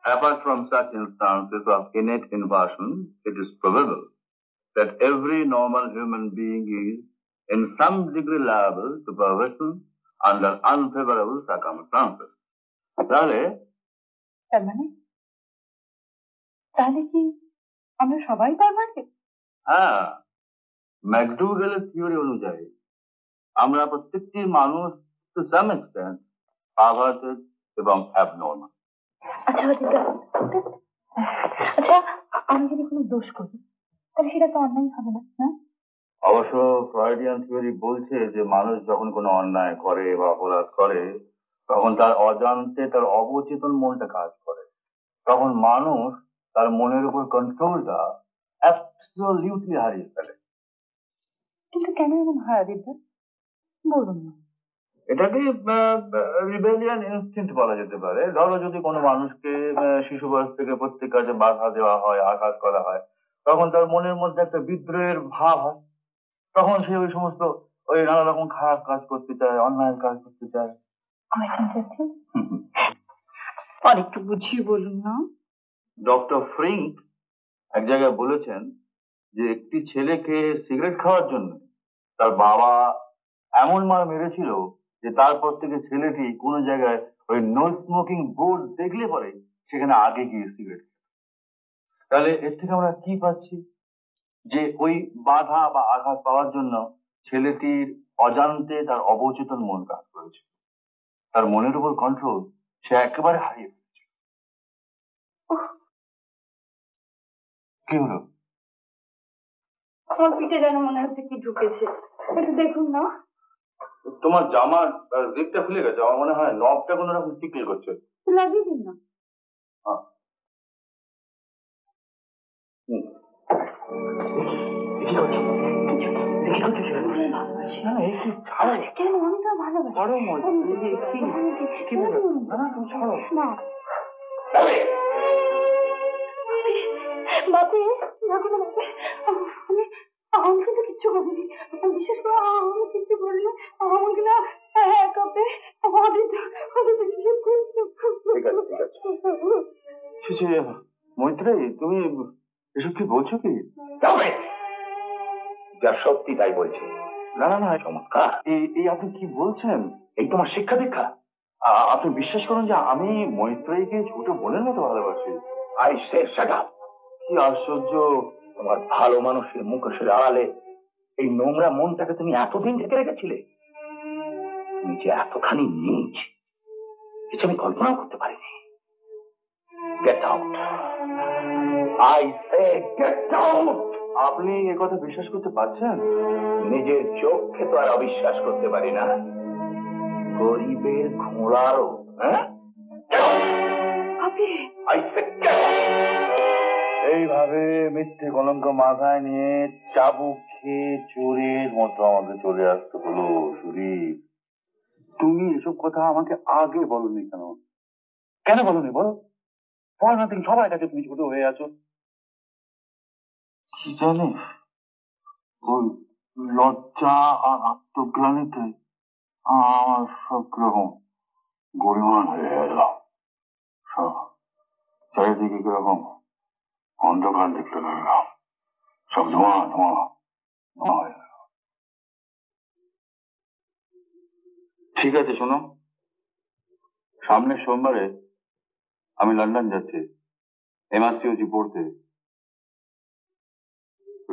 Apart from such instances of innate inversion, it is probable that every normal human being is in some degree liable to perversion under unfavorable circumstances. তাহলে তার মানে তাহলে কি আমরা সবাই perverted? হ্যাঁ, ম্যাকডুগেলের theory অনুযায়ী আমরা প্রত্যেকটি মানুষ টু সাম এক্সটেন্ট পারভার্টেড এবং অ্যাবনর্মাল। আচ্ছা, আমি যদি কোনো দোষ করি তাহলে সেটা তো অন্যায় হবে না? অবশ্য ফ্রয়েডিয়ান থিওরি বলছে যে মানুষ যখন কোনো অন্যায় করে বা অপরাধ করে তখন তার অজান্তে তার অবচেতন মনটা কাজ করে, তখন মানুষ তার মনের উপর কন্ট্রোলটা অ্যাবসলিউটলি হারিয়ে ফেলে। কিন্তু কেন এরকম হারাবে বলুন না। এটাকে রিবেলিয়ান ইনস্টিংক্ট বলা যেতে পারে। ধরো যদি কোনো মানুষকে শিশু বয়স থেকে প্রত্যেক কাজে বাধা দেওয়া হয়, আঘাত করা হয়, তখন তার মনের মধ্যে একটা বিদ্রোহের ভাব হয়, তখন সে ওই সমস্ত ওই নানা রকম খারাপ কাজ করতে চায়, অন্যায় কাজ করতে চায়। আরেকটু বুঝিয়ে বলুন না। ডক্টর ফ্রিঙ্ক এক জায়গায় বলেছেন যে একটি ছেলেকে সিগারেট খাওয়ার জন্য তার বাবা এমন মার মেরেছিল যে তারপর থেকে ছেলেটি কোনো জায়গায় ওই নো স্মোকিং বোর্ড দেখলে পরে সেখানে আগে গিয়ে সিগারেট। তাহলে এর থেকে আমরা কি পাচ্ছি? যে ওই বাধা বা আঘাত পাওয়ার জন্য ছেলেটির অজান্তে তার অবচেতন মন কাজ করেছে, তার মনের উপর কন্ট্রোল সে একেবারে হারিয়ে ফেলেছে। কি হলো? আমার পিঠে যেন মনে হচ্ছে কি ঢুকেছে, একটু দেখুন না। তোমার জামার জিপটা খুলে গেছে, আমার মনে হয় নবটা কোনো রকম টিকল করছে। লাগিয়ে দিন না। আমি কিন্তু কিচ্ছু করিনি, বিশেষ করে আমি কিচ্ছু করিনি। আমাকে না একাতে মৈত্রী, তুমি এসব কি বলছো? কি যা সত্যি তাই বলছি। না না না, চমৎকার। এই আপনি কি বলছেন? এই তোমার শিক্ষা দীক্ষা? আপনি বিশ্বাস করুন যে আমি মৈত্রীকে ছোট বোনের মতো ভালোবাসি। I say shut up. কি আশ্চর্য! তোমার ভালো মানুষের মুখোশের আড়ালে এই নোংরা মনটাকে তুমি এতদিন ঢেকে রেখেছিলে। তুমি যে এতখানি নীচ এটা আমি কল্পনাও করতে পারিনি। Get out, I say get out. আপনি এ কথা বিশ্বাস করতে পারছেন? নিজের চোখকে তো আর অবিশ্বাস করতে পারি না, গরিবের ঘোড়ারও। হ্যাঁ, এইভাবে মিথ্যে কলঙ্ক মাথায় নিয়ে চাবুক খেয়ে চোরের মতো আমাকে চলে আসতে হলো। সুদীপ, তুমি এসব কথা আমাকে আগে বলনি কেন? কেন বলনি বলো? সবার কাছে তুমি ছোট হয়ে আছো। কি জানি, ওই লজ্জা আর আত্মগ্লানিতে আমার সব রকম গরিমান হয়ে গেল। সব চারিদিকে কিরকম অন্ধকার দেখতে লাগলাম, সব ধোঁয়া ধোঁয়া ধোঁয়া হয়ে গেল। ঠিক আছে, শোনো, সামনের সোমবারে আমি লন্ডন যাচ্ছি এমআরসিওজি পড়তে।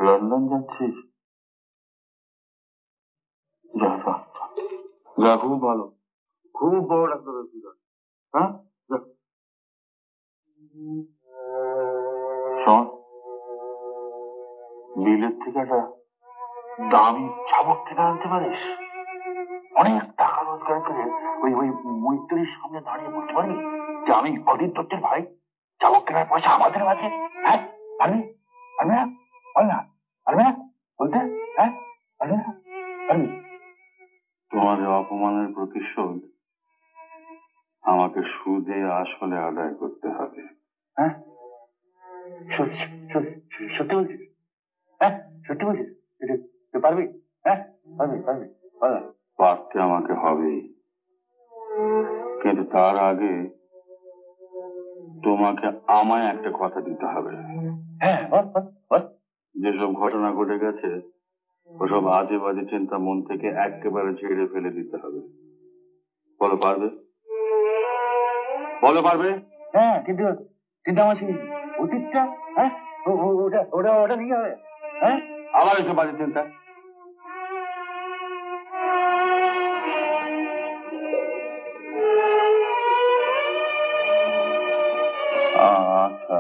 লন্ডন যাচ্ছিস? যা যা যা, খুব ভালো, খুব বড় ডাক্তার হচ্ছি। হ্যাঁ, শোন, বিলের থেকে একটা দামি চাবুক কিনে আনতে পারিস? অনেক টাকা রোজগার করে ওই ওই মৈত্রীর সামনে দাঁড়িয়ে বলতে পারবি যে আমি অদিত দত্তের ভাই, চাবুক কেনার পয়সা আমাদের আছে। হ্যাঁ, পারবি? পারবি না? বল না, পারবি না বলতে? হ্যাঁ, পারবি না? পারবি? তোমাদের অপমানের প্রতিশোধ আমাকে সুদে আসলে আদায় করতে হবে। হ্যাঁ, সত্যি বলছিস? হ্যাঁ, সত্যি বলছিস? তুই পারবি? হ্যাঁ, পারবি? পারবি? পারতে আমাকে হবে, কিন্তু তার আগে তোমাকে তোমাকে আমায় একটা কথা দিতে হবে। হ্যাঁ, বল বল বল। যেসব ঘটনা ঘটে গেছে ওসব আজে বাজে চিন্তা মন থেকে একেবারে ঝেড়ে ফেলে দিতে হবে। বলো পারবে? বলো পারবে? হ্যাঁ, কিন্তু কিন্তু আমার সেই অতীতটা, হ্যাঁ, ওটা ওটা ওটা কি হবে? হ্যাঁ, আবার এসব বাজে চিন্তা? আচ্ছা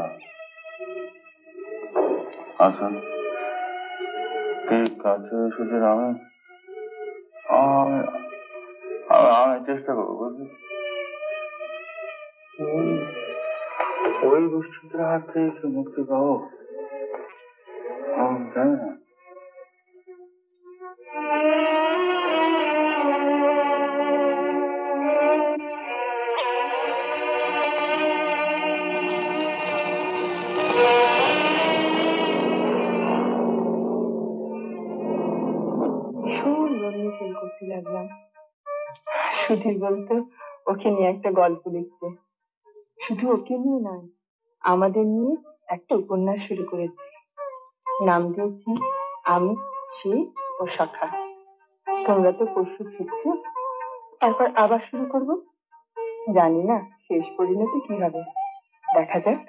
আচ্ছা, ঠিক আছে, সুধীর, আমি আমি আমি চেষ্টা করবো, বুঝলি? ওই দুশ্চিন্তার হাত থেকে একটু মুক্তি পাবো, আমি জানি না। সুন্দর মিছিল করতে লাগলাম। সুধীর বলতো ওকে নিয়ে একটা গল্প লিখতে। শুধু ওকে নিয়ে নয়, আমাদের নিয়ে একটা উপন্যাস শুরু করেছে। নাম দিয়েছি আমি, সে ও শাখা। তোমরা তো পরশু ফিরছো, তারপর আবার শুরু করব। জানি না শেষ পরিণতি কি হবে, দেখা যাক।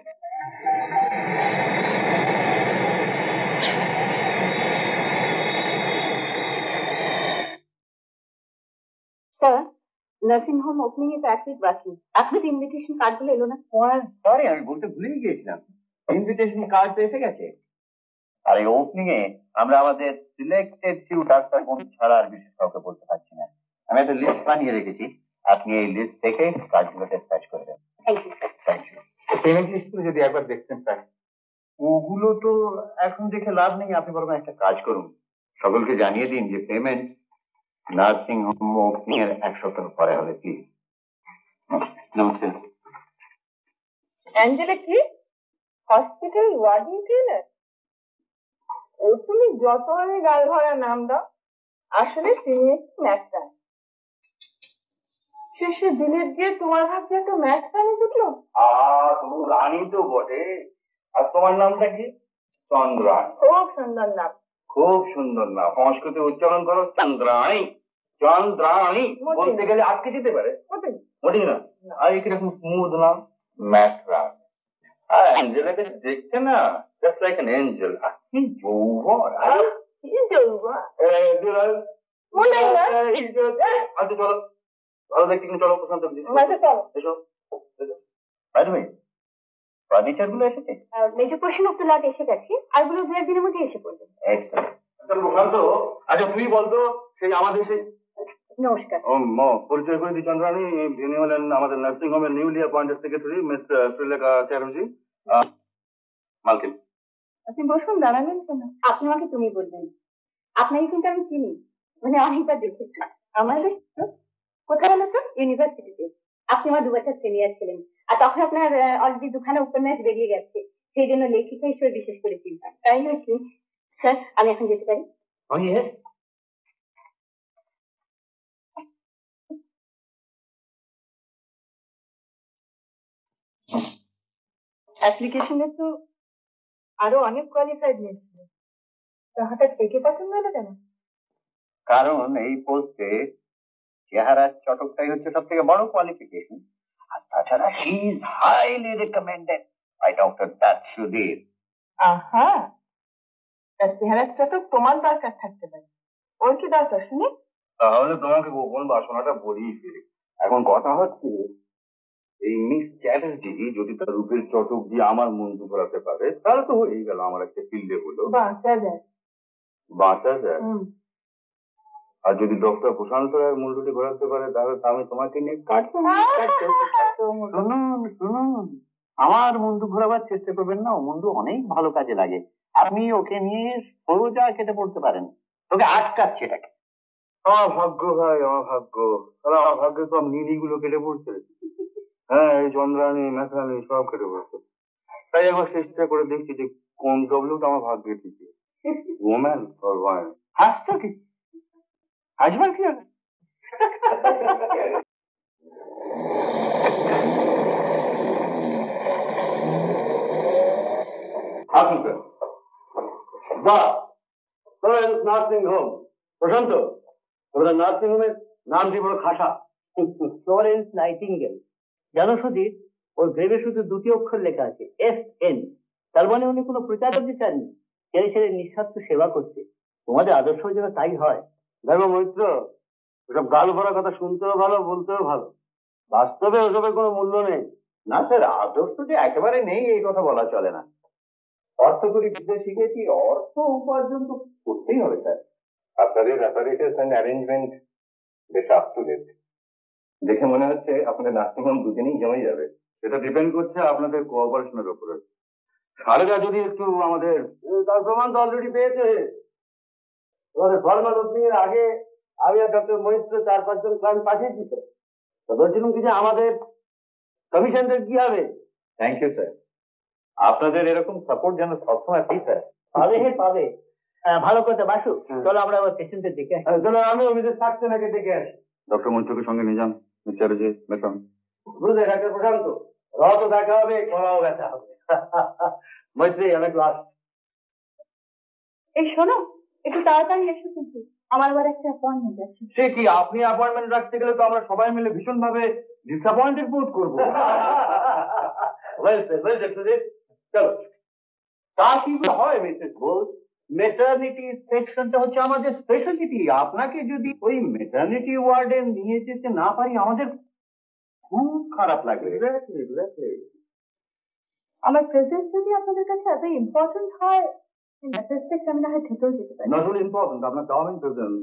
নার্সিং হোম ওপেনিং এ তো 1 উইক বাকি, এখনো তো ইনভিটেশন কার্ড গুলো এলো না। সরি, আমি বলতে ভুলেই গিয়েছিলাম, ইনভিটেশন কার্ড তো এসে গেছে। আর এই ওপেনিং এ আমরা আমাদের সিলেক্টেড ফিউ ডাক্তার বন্ধু ছাড়া আর বিশেষ কাউকে বলতে পারছি না। আমি একটা লিস্ট বানিয়ে রেখেছি, আপনি এই লিস্ট দেখে কার্ডগুলো ডিসপ্যাচ করে দেন। Thank you sir. Thank you. Payment লিস্টগুলো যদি একবার দেখতেন স্যার। ওগুলো তো এখন দেখে লাভ নেই, আপনি বরং একটা কাজ করুন, সকলকে জানিয়ে দিন যে পেমেন্ট নার্সিং হোম ওপেনিং এর 1 সপ্তাহ পরে হবে, প্লিজ। নমস্তে। অ্যাঞ্জেলা কি হসপিটাল ওয়ার্ডিং ট্রেনার? ও তুমি যত আমি গাল ভরা নাম দাও, আসলে তিনি একটি ম্যাথ্রান। শেষে দিলের দিয়ে তোমার ভাগ্যে একটা ম্যাথ্রানি জুটলো। তুমি রানী তো বটে, আর তোমার নামটা কি? চন্দ্রাণী। খুব সুন্দর নাম। খুব সুন্দর নাম, সংস্কৃতে উচ্চারণ করো চন্দ্রাণী। চন্দ্রাণী বলতে গেলে আটকে যেতে পারে, মোটেই না। আর কিরকম স্মুথ নাম, ম্যাথরান। আর অ্যাঞ্জেলাকে দেখতে না জাস্ট লাইক অ্যান এঞ্জেল। কি যৌবন! কি যৌবন! মনে না। আচ্ছা চলো, ভালো দেখতে কিন্তু চলো, প্রশান্ত চলো এসো। বাই দ্য ওয়ে, ফার্নিচার গুলো এসেছে? Major portion of the lot এসে গেছে, আরগুলো 2-1 দিনের মধ্যে এসে পড়বে। এক্সেলেন্ট। আচ্ছা প্রশান্ত, আচ্ছা তুই বলতো, সেই আমাদের সেই নমস্কার। পরিচয় করে দিই, চন্দ্রানী, ইনি হলেন আমাদের নার্সিং হোমের newly appointed secretary miss Srilekha Chatterjee, মালকিন। আপনি বসুন, দাঁড়ালেন কেন? আপনি আমাকে তুমি বলবেন। আপনাকে কিন্তু আমি চিনি, মানে অনেকবার দেখেছি। আমার দেখছো কোথায় হলো তো? ইউনিভার্সিটিতে। আপনি আমার 2 বছর সিনিয়র ছিলেন, আর তখন আপনার অলরেডি 2খানা উপন্যাস বেরিয়ে গেছে, সেই জন্য লেখিকা হিসেবে বিশেষ করে চিন্তা। তাই নাকি? স্যার, আমি এখন যেতে পারি? অ্যাপ্লিকেশনে তো আরো অনেক কোয়ালিফাইড নিয়েছিল, তা হঠাৎ একে পছন্দ হলো কেন? কারণ এই পোস্টে চেহারার চটকটাই হচ্ছে সব থেকে বড় কোয়ালিফিকেশন। আর তাছাড়া he is highly recommended by doctor Das Sudhir. আহা, তার চেহারাটা তো তোমার দরকার থাকতে পারে, ওর কি দরকার শুনি? তাহলে তোমাকে গোপন বাসনাটা বলেই ফেলি। এখন কথা হচ্ছে, এই মিস চ্যাটার্জি যদি তার রূপের চটক দিয়ে আমার মন ঘোরাতে পারে, তাহলে তো হয়েই গেল, আমার একটা ফিল্ডে হলো। বাঁচা যায়। বাঁচা যায়। আর যদি ডক্টর প্রশান্ত রায়ের মূল্যটি ঘোরাতে পারে, তাহলে তো আমি তোমাকে নিয়ে কাটবো। শুনুন শুনুন, আমার মুন্ডু ঘোরাবার চেষ্টা করবেন না, ও মুন্ডু অনেক ভালো কাজে লাগে। আপনি ওকে নিয়ে সোজা কেটে পড়তে পারেন, তোকে আটকাচ্ছে এটাকে। আমার ভাগ্য ভাই, আমার ভাগ্য। তাহলে আমার ভাগ্যে সব নীলিগুলো কেটে পড়ছে। হ্যাঁ, এই চন্দ্রানী ম্যাথরানী সব কেটে পড়ছে। তাই একবার চেষ্টা করে দেখছি যে কোন ডব্লিউটা আমার ভাগ্যে টিকে, ওম্যান অর ওয়ান। হাসতো কি? হাসবার কি হবে? আসুন স্যার। বাহ, নার্সিং হোম। প্রশান্ত, তোমাদের নার্সিং হোমের নামটি বড় খাসা। Florence nightingale. জানো সুধীর, ওর গ্রেভে শুধু দুটি অক্ষর লেখা আছে, FN। তার মানে উনি কোনো প্রচার করতে চাননি, ছেলে ছেলে নিঃস্বার্থ সেবা করতে। তোমাদের আদর্শ যেন তাই হয়। দেখো মৈত্র, ওসব গাল ভরা কথা শুনতেও ভালো, বলতেও ভালো, বাস্তবে ওসবের কোনো মূল্য নেই। না স্যার, আদর্শ যে একেবারে নেই এই কথা বলা চলে না। অর্থ করি বিদ্যা শিখেছি, অর্থ উপার্জন তো করতেই হবে স্যার। আপনাদের অ্যাপারেটাস এন্ড অ্যারেঞ্জমেন্ট বেশ আপ টু ডেট। দেখে মনে হচ্ছে আপনাদের নার্সিংহোম দুদিনেই জমে যাবে। সেটা ডিপেন্ড করছে আপনাদের কোঅপারেশনের উপরে। সারেরা যদি একটু আমাদের, তার প্রমাণ তো অলরেডি পেয়েছে। তোমাদের ফর্মাল ওপেনিং এর আগে আমি আর ডক্টর মৈত্র 4-5 জন ক্লায়েন্ট পাঠিয়েছি তো। তো বলছিলাম কি যে আমাদের কমিশনটা কি হবে? থ্যাংক ইউ স্যার, আপনাদের এরকম সাপোর্ট যেন সবসময় পাই স্যার। পাবে হে পাবে। ভালো কথা বাসু, চলো আমরা আবার পেশেন্টের দিকে আসি। চলো, আমি অভিযোগ থাকছে নাকি দেখে আসি। ডক্টর মৈত্রকে সঙ্গে নিয়ে যান, মিস্টার যে মেট্রন। বুঝলে ডাক্তার প্রশান্ত, রত দেখা হবে, কলাও ব্যথা হবে। মৈত্রী, আমি ক্লাস। এই শোনো, একটু তাড়াতাড়ি এসো কিন্তু, আমার আবার একটা অ্যাপয়েন্টমেন্ট আছে। সে কি, আপনি অ্যাপয়েন্টমেন্ট রাখতে গেলে তো আমরা সবাই মিলে ভীষণ ভাবে ডিসঅ্যাপয়েন্টেড বোধ করবো। চলো। তা কি হয় মিসেস বোস, মেটার্নিটি সেকশনটা হচ্ছে আমাদের স্পেশালিটি। আপনাকে যদি ওই মেটার্নিটি ওয়ার্ডে নিয়ে যেতে না পারি আমাদের খুব খারাপ লাগবে। আমার প্রেজেন্স যদি আপনাদের কাছে এত ইম্পর্টেন্ট হয়, মেসেজটা আমি না হয় থেকেও যেতে পারি। নট অনলি ইম্পর্টেন্ট, আপনার terming presence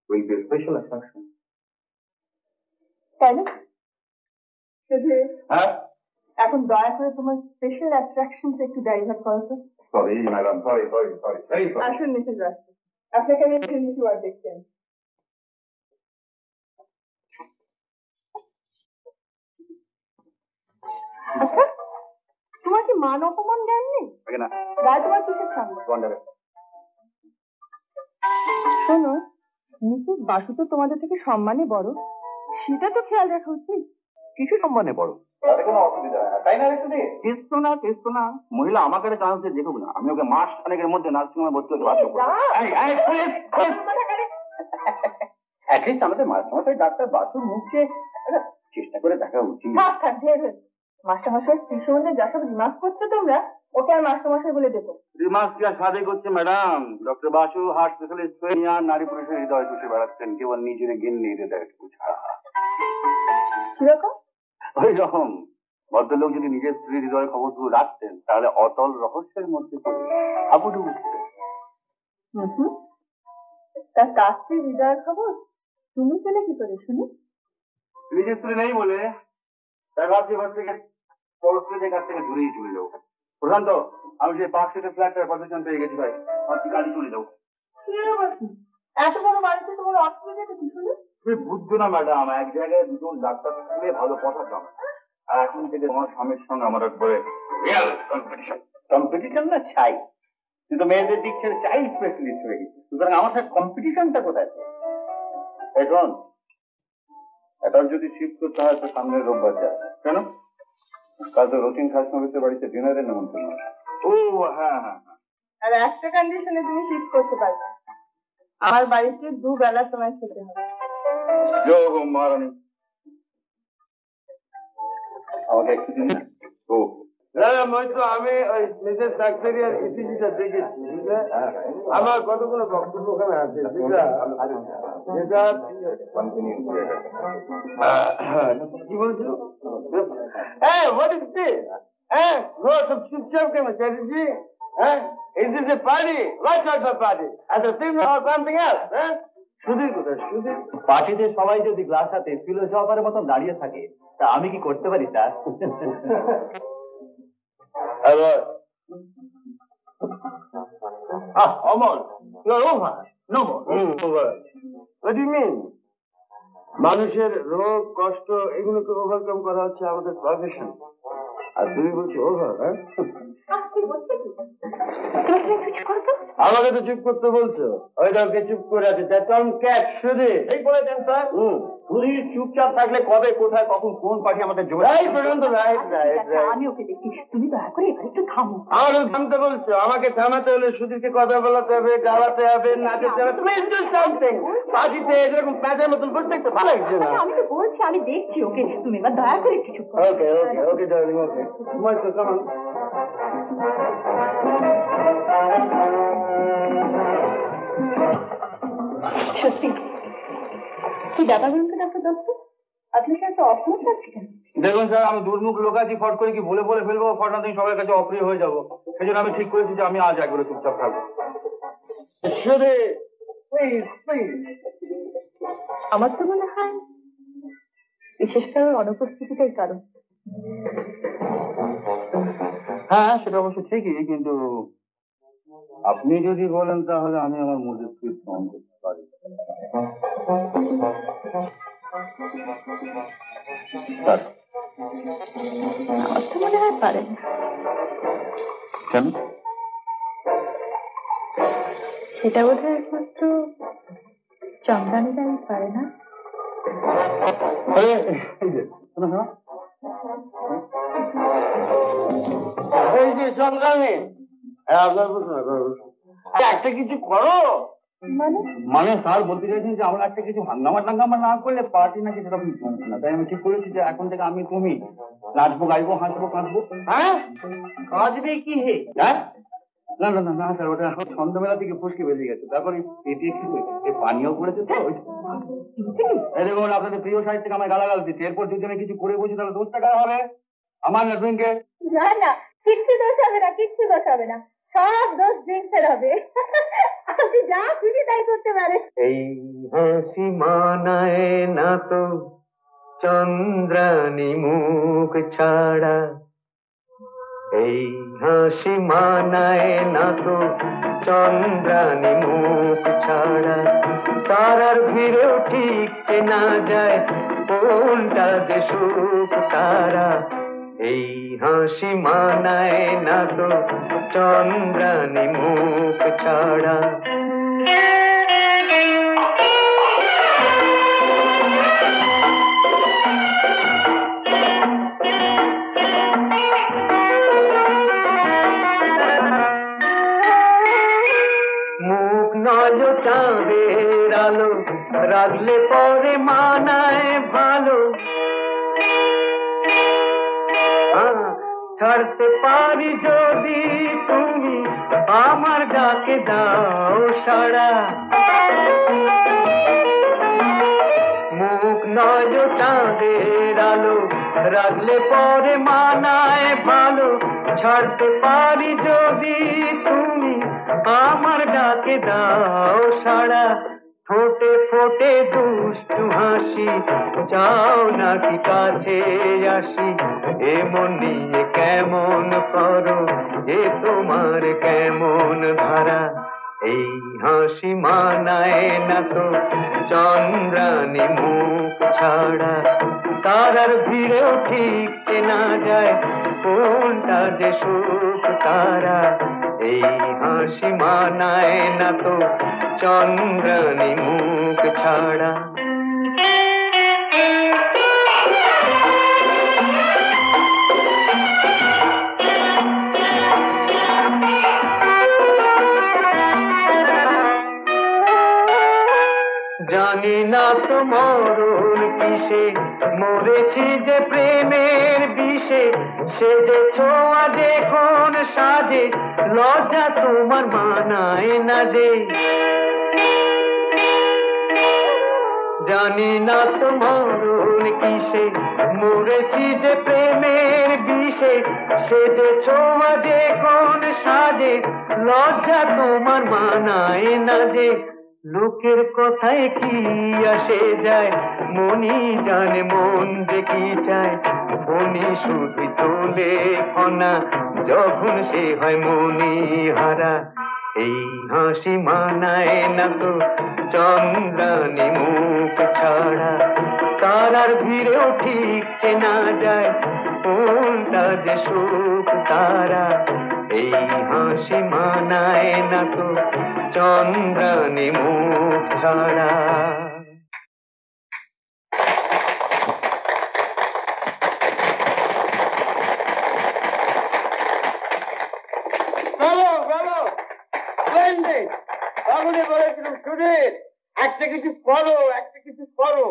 will be special attraction. তাই না? শুধু হ্যাঁ, এখন দয়া করে তোমার স্পেশাল অ্যাট্রাকশন একটু ডাইভার্ট করো তো। Sorry madam, sorry. আসুন মিসেস রাজ, আপনাকে আমি মেটার্নিটি ওয়ার্ড দেখতে আনি। আচ্ছা, তোমার কি মান অপমান জ্ঞান নেই? না, গায়ে তোমার কিসের সামনে? শোনো, মিসেস বাসু তো তোমাদের থেকে সম্মানে বড়, সেটা তো খেয়াল রাখা উচিত। কিছু সম্মানে বড়, তাতে কোনো অসুবিধা হয় না, তাই না? তেজতো না মহিলা আমাকে একটা চান্স দিয়ে দেখুক না, আমি ওকে মাস খানেকের মধ্যে নার্সিংহোমে ভর্তি হতে বাধ্য করবো। অ্যাটলিস্ট আমাদের মাস্টারমশাই ডাক্তার বাসুর মুখে চেষ্টা করে দেখা উচিত। থাক ঢের হয়েছে। মাস্টারমশাই স্ত্রী সম্বন্ধে যা সব রিমার্ক করছো তোমরা, ওকে আর মাস্টারমশাই বলে দেবো। রিমার্ক কি আর সাদে করছে madam? Doctor Basu heart specialist হয়ে নারী পুরুষের হৃদয় চুষে বেড়াচ্ছেন, কেবল নিজের গিন্নি হৃদয়টুকু ছাড়া। কিরকম? ওই রকম, ভদ্রলোক যদি নিজের স্ত্রীর হৃদয়ের খবরটুকু রাখতেন তাহলে অতল রহস্যের মধ্যে পড়ে হাবুডু উঠতেন। তার কাছে হৃদয়ের খবর তুমি পেলে কি করে শুনি? নিজের স্ত্রী নেই বলে তাই ভাবছি ঘর থেকে পরস্ত্রীদের কাছ থেকে দূরেই চলে যাবো। প্রশান্ত, আমি যে 5 সিটের ফ্ল্যাটটার পজিশন পেয়ে গেছি ভাই, ভাবছি কাজে চলে যাবো। এত বড় বাড়িতে তোমার অসুবিধা কি শুনি? তুমি বুঝছো না ম্যাডাম, এক জায়গায় দুজন ডাক্তার থাকলে ভালো কথা জমে, আর এখন থেকে তোমার স্বামীর সঙ্গে আমার একবারে রিয়াল কম্পিটিশন। কম্পিটিশন না চাই, তুই তো মেয়েদের দিক ছেড়ে চাইল্ড স্পেশালিস্ট হয়ে গেছিস, সুতরাং আমার সাথে কম্পিটিশনটা কোথায়? এখন এটা যদি শিফট করতে হয় তো সামনের রোববার যায়। কেন? কাল তো রুটিন খাসনবিসের বাড়িতে ডিনারের নেমন্তন্ন। ও হ্যাঁ। আর একটা কন্ডিশনে তুমি শিফট করতে পারবে, আমার বাড়িতে 2 বেলা তোমায় খেতে হবে। জয় হোম মহারানী। আমাকে একটু দিন না। ও মৈত্র, আমি ওই মিসেস ব্যাকটেরিয়ার ইসিজিটা দেখেছি, বুঝলে? আমার কতগুলো বক্তব্য ওখানে আছে, যেটা কি বলছিল? হ্যাঁ, হোয়াট ইজ দিস? হ্যাঁ, সব চুপচাপ কেন চ্যাটার্জি? হ্যাঁ, is this A party? What type off party? At the same or something else? হ্যাঁ, সুধীর কোথায়? সুধীর পার্টিতে সবাই যদি গ্লাস হাতে ফিলোসফারের মতন দাঁড়িয়ে থাকে, তা আমি কি করতে পারি sir? Amal, you are over. No more. Over? What do you mean? মানুষের রোগ কষ্ট এগুলোকে ওভারকাম করা হচ্ছে আমাদের প্রফেশন, আর তুমি বলছো ওভার? হ্যাঁ, আমাকে তো চুপ করতে বলছো, ওই দলকে চুপ করে আছে। ক্যাট শুধু এই বলেছেন স্যার। সুধীর চুপচাপ থাকলে কবে কোথায় কখন কোন পার্টি আমাদের জমে আমি ওকে দেখি, তুমি দয়া করে এবার একটু থামো। আমাকে থামতে বলছো? আমাকে থামাতে হলে সুধীরকে কথা বলাতে হবে, গাওয়াতে হবে, নাচাতে হবে। Please do something. পার্টিতে এরকম প্যাঁচের মতন বসে থাকতে ভালো লাগছে না। আমি তো বলছি, আমি দেখছি ওকে, তুমি এবার দয়া করে একটু চুপ করো। ওকে ওকে ওকে ডার্লিং, ওকে। তোমার তো কেমন? সত্যি কি ব্যাপার বলুন তো ডাক্তার দত্ত, আপনার সাথে অসম্ভব লাগছে কেন? দেখুন স্যার, আমি দুর্মুখ লোক আছি, ফট করে কি বলে ফেলবো, ফট না তুমি সবার কাছে অপ্রিয় হয়ে যাবো। সেই জন্য আমি ঠিক করেছি যে আমি আজ একবারে চুপচাপ থাকবো। Sudhir please please. আমার তো মনে হয় বিশেষ করে অনুপস্থিতিটাই কারণ। হ্যাঁ, সেটা অবশ্য ঠিকই, কিন্তু আপনি যদি বলেন তাহলে আমি আমার মধ্যে প্রমাণ করতে পারি। স্যার, আমার তো মনে হয় পারেন। কেন? সেটা বোধ হয় একমাত্র চন্দ্রানীরাই পারে না। আরে এই যে শোনো শোনো, এই যে চন্দ্রানী, হ্যাঁ আপনার প্রশ্ন একটা কিছু করো। মানে স্যার বলতে চাইছেন যে আমরা একটা কিছু হাঙ্গামা টাঙ্গামা না করলে পার্টি নাকি সেরকম চলছে না, তাই আমি ঠিক করেছি যে এখন থেকে আমি তুমি নাচবো, গাইবো, হাসবো, কাঁদবো। হ্যাঁ কাঁদবে কি হে? হ্যাঁ, না না না না স্যার, ওটা সন্ধ্যাবেলা থেকে ফুসকে বেরিয়ে গেছে, তারপরে পেটে একটু পানিও পড়েছে তো। এই দেখুন, আপনাদের প্রিয় সাহিত্যিক আমায় গালাগাল দিচ্ছে, এরপর যদি আমি কিছু করে বসি তাহলে দোষটা কার হবে? আমার না ড্রিঙ্কে? না না, কিচ্ছু দোষ হবে না, কিচ্ছু দোষ হবে না, সব দোষ ড্রিঙ্কসের হবে। আপনি যা খুশি তাই করতে পারেন। এই হাসি মানায় না তো চন্দ্রানী মুখ ছাড়া, এই হাসি মানায় না তো চন্দ্রানী মুখ ছাড়া, তারার ভিড়েও ঠিক চেনা যায় কোনটা যে সুখ তারা, এই হাসি মানায় না তো চন্দ্রানী মুখ ছাড়া। মুখ নয় চাঁদের আলো, রাখলে পরে মানায় ভালো, ছাড়তে পারি যদি তুমি আমার ডাকে দাও সাড়া। মুখ নয় চাঁদের আলো, রাখলে পরে মানায় ভালো, ছাড়তে পারি যদি তুমি আমার ডাকে দাও সাড়া। ফোটে ফোটে দুষ্টু হাসি, চাও নাকি কাছে আসি, এমন নিয়ে কেমন করো, এ তোমার কেমন ধারা, এই হাসি মানায় না তো চন্দ্রানী মুখ ছাড়া, তারার ভিড়েও ঠিক চেনা যায় কোনটা যে সুখ তারা, এই হাসি মানায় না তো চন্দ্রানী মুখ ছাড়া। জানি না তো মরণ কিসে, মরেছি যে প্রেমের বিষে, সেজেছ আজ এখন সাজে, লজ্জা তোমার মানায় না যে। জানি না তো মরণ কিসে, মরেছি যে প্রেমের বিষে, সেজেছ আজ এখন সাজে, লজ্জা তোমার মানায় না যে। লোকের কথায় কি আসে যায়, মনি জানে মন যে কি চায়, মনি শুধু তোলে ফনা যখন সে হয় মনি হারা, এই হাসি মানায় না তো চন্দ্রানী মুখ ছাড়া, তারার ভিড়েও ঠিক চেনা যায় কোনটা যে সুখ তারা, এই হাসি মানায় না তো চন্দ্রানী মুখ ছাড়া। তখনই বলেছিলাম সুধীর, একটা কিছু করো, একটা কিছু করো।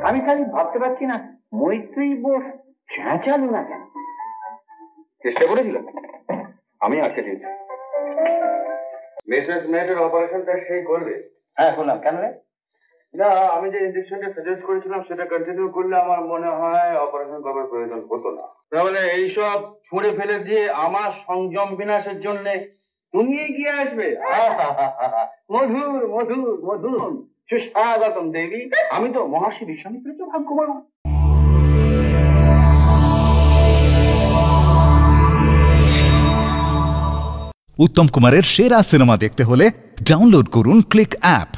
আমি খালি ভাবতে পারছি না মৈত্রী বোস চেঁচালো না কেন। চেষ্টা করেছিলাম, আমি আটকে দিয়েছি। মিসেস মেয়েটার অপারেশনটা সেই করবে? হ্যাঁ শুনলাম, কেন রে? না, আমি যে ইনজেকশনটা সাজেস্ট করেছিলাম সেটা কন্টিনিউ করলে আমার মনে হয় অপারেশন করার প্রয়োজন হতো না। তাহলে এইসব ছুঁড়ে ফেলে দিয়ে আমার সংযম বিনাশের জন্য তুমি এগিয়ে আসবে? মধুর মধুর মধুর, সুস্বাগতম দেবী। আমি তো মহর্ষি বিশ্বামিত্রের তো ভাগ্যবান। উত্তম কুমারের সেরা সিনেমা দেখতে হলে ডাউনলোড করুন ক্লিক অ্যাপ।